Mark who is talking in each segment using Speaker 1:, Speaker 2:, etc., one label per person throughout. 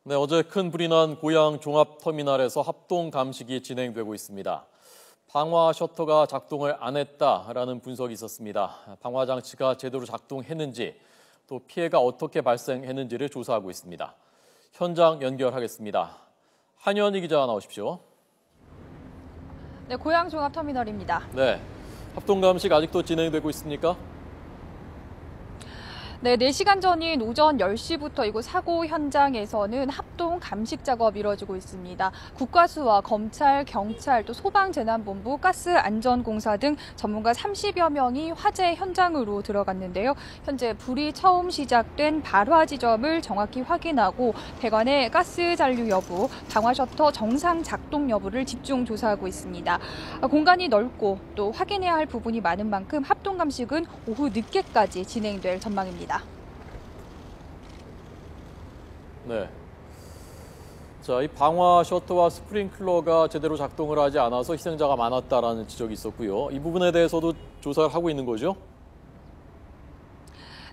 Speaker 1: 네, 어제 큰 불이 난 고양 종합터미널에서 합동 감식이 진행되고 있습니다. 방화 셔터가 작동을 안 했다라는 분석이 있었습니다. 방화 장치가 제대로 작동했는지, 또 피해가 어떻게 발생했는지를 조사하고 있습니다. 현장 연결하겠습니다. 한현희 기자 나오십시오.
Speaker 2: 네, 고양 종합터미널입니다.
Speaker 1: 네, 합동 감식 아직도 진행되고 있습니까?
Speaker 2: 네, 4시간 전인 오전 10시부터 이곳 사고 현장에서는 합동 감식 작업이 이루어지고 있습니다. 국과수와 검찰, 경찰, 또 소방재난본부, 가스안전공사 등 전문가 30여 명이 화재 현장으로 들어갔는데요. 현재 불이 처음 시작된 발화 지점을 정확히 확인하고 배관의 가스 잔류 여부, 방화 셔터 정상 작동 여부를 집중 조사하고 있습니다. 공간이 넓고 또 확인해야 할 부분이 많은 만큼 합동 감식은 오후 늦게까지 진행될 전망입니다.
Speaker 1: 네. 자, 이 방화 셔터와 스프링클러가 제대로 작동을 하지 않아서 희생자가 많았다라는 지적이 있었고요. 이 부분에 대해서도 조사를 하고 있는 거죠?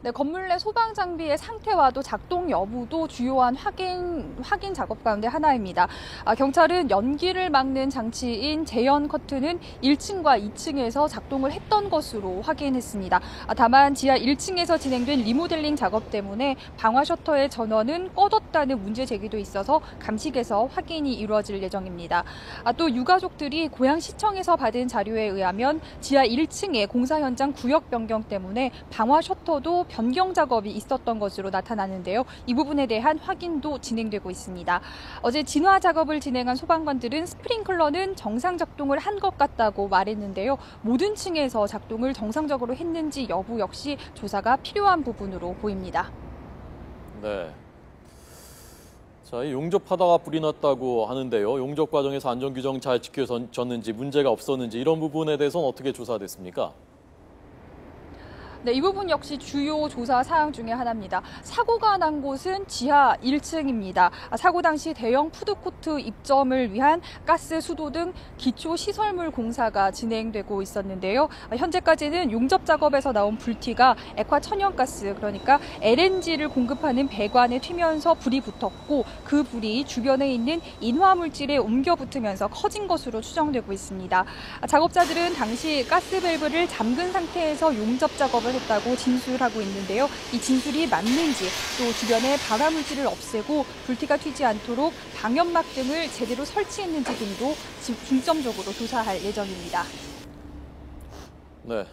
Speaker 2: 네, 건물 내 소방 장비의 상태와도 작동 여부도 주요한 확인 작업 가운데 하나입니다. 경찰은 연기를 막는 장치인 재연 커튼은 1층과 2층에서 작동을 했던 것으로 확인했습니다. 다만 지하 1층에서 진행된 리모델링 작업 때문에 방화 셔터의 전원은 꺼뒀다는 문제 제기도 있어서 감식에서 확인이 이루어질 예정입니다. 또 유가족들이 고양시청에서 받은 자료에 의하면 지하 1층의 공사 현장 구역 변경 때문에 방화 셔터도 변경 작업이 있었던 것으로 나타나는데요. 이 부분에 대한 확인도 진행되고 있습니다. 어제 진화 작업을 진행한 소방관들은 스프링클러는 정상 작동을 한 것 같다고 말했는데요. 모든 층에서 작동을 정상적으로 했는지 여부 역시 조사가 필요한 부분으로 보입니다.
Speaker 1: 네. 자, 이 용접하다가 불이 났다고 하는데요. 용접 과정에서 안전규정 잘 지켜졌는지, 문제가 없었는지 이런 부분에 대해서는 어떻게 조사됐습니까?
Speaker 2: 네, 이 부분 역시 주요 조사 사항 중에 하나입니다. 사고가 난 곳은 지하 1층입니다. 사고 당시 대형 푸드코트 입점을 위한 가스 수도 등 기초 시설물 공사가 진행되고 있었는데요. 현재까지는 용접 작업에서 나온 불티가 액화 천연가스, 그러니까 LNG를 공급하는 배관에 튀면서 불이 붙었고 그 불이 주변에 있는 인화물질에 옮겨 붙으면서 커진 것으로 추정되고 있습니다. 작업자들은 당시 가스 밸브를 잠근 상태에서 용접 작업을 했다고 진술하고 있는데요. 이 진술이 맞는지, 또 주변의 발화물질을 없애고 불티가 튀지 않도록 방연막 등을 제대로 설치했는지 등도 중점적으로 조사할 예정입니다.
Speaker 1: 네.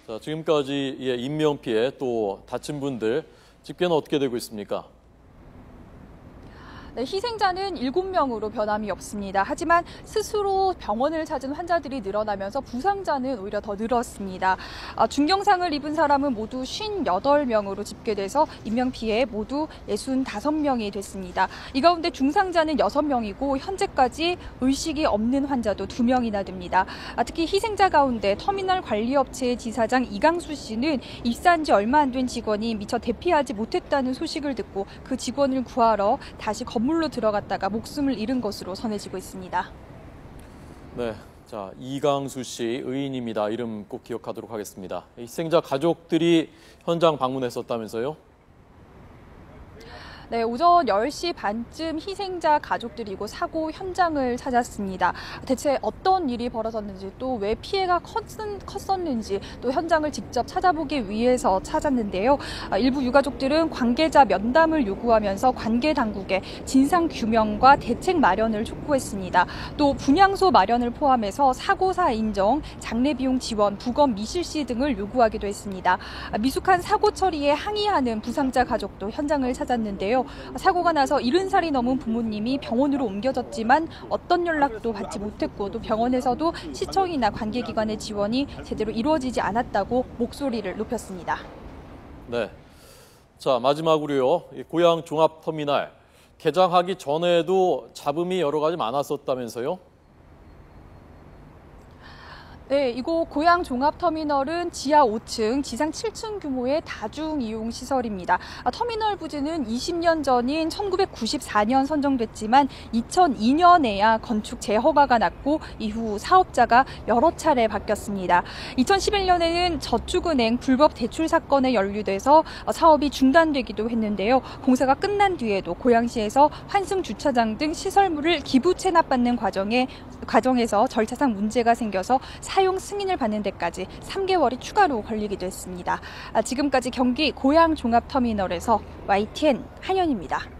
Speaker 1: 자, 지금까지의 인명피해 또 다친 분들 집계는 어떻게 되고 있습니까?
Speaker 2: 네, 희생자는 7명으로 변함이 없습니다. 하지만 스스로 병원을 찾은 환자들이 늘어나면서 부상자는 오히려 더 늘었습니다. 중경상을 입은 사람은 모두 58명으로 집계돼서 인명피해 모두 65명이 됐습니다. 이 가운데 중상자는 6명이고 현재까지 의식이 없는 환자도 2명이나 됩니다. 특히 희생자 가운데 터미널 관리업체의 지사장 이강수 씨는 입사한 지 얼마 안 된 직원이 미처 대피하지 못했다는 소식을 듣고 그 직원을 구하러 다시 건물로 들어갔다가 목숨을 잃은 것으로 전해지고 있습니다.
Speaker 1: 네, 자, 이강수 씨 의인입니다. 이름 꼭 기억하도록 하겠습니다. 희생자 가족들이 현장 방문했었다면서요?
Speaker 2: 네, 오전 10시 반쯤 희생자 가족들이 이곳 사고 현장을 찾았습니다. 대체 어떤 일이 벌어졌는지, 또 왜 피해가 컸었는지, 또 현장을 직접 찾아보기 위해서 찾았는데요. 일부 유가족들은 관계자 면담을 요구하면서 관계 당국에 진상 규명과 대책 마련을 촉구했습니다. 또 분향소 마련을 포함해서 사고사 인정, 장례 비용 지원, 부검 미실시 등을 요구하기도 했습니다. 미숙한 사고 처리에 항의하는 부상자 가족도 현장을 찾았는데요. 사고가 나서 70살이 넘은 부모님이 병원으로 옮겨졌지만 어떤 연락도 받지 못했고, 또 병원에서도 시청이나 관계기관의 지원이 제대로 이루어지지 않았다고 목소리를 높였습니다.
Speaker 1: 네. 자, 마지막으로요. 고양 종합터미널 개장하기 전에도 잡음이 여러 가지 많았었다면서요?
Speaker 2: 네, 이곳 고양 종합터미널은 지하 5층, 지상 7층 규모의 다중 이용 시설입니다. 터미널 부지는 20년 전인 1994년 선정됐지만 2002년에야 건축 재허가가 났고 이후 사업자가 여러 차례 바뀌었습니다. 2011년에는 저축은행 불법 대출 사건에 연루돼서 사업이 중단되기도 했는데요. 공사가 끝난 뒤에도 고양시에서 환승 주차장 등 시설물을 기부 체납받는 과정에서 절차상 문제가 생겨서 사용 승인을 받는 데까지 3개월이 추가로 걸리기도 했습니다. 지금까지 경기 고양 종합터미널에서 YTN 한현입니다.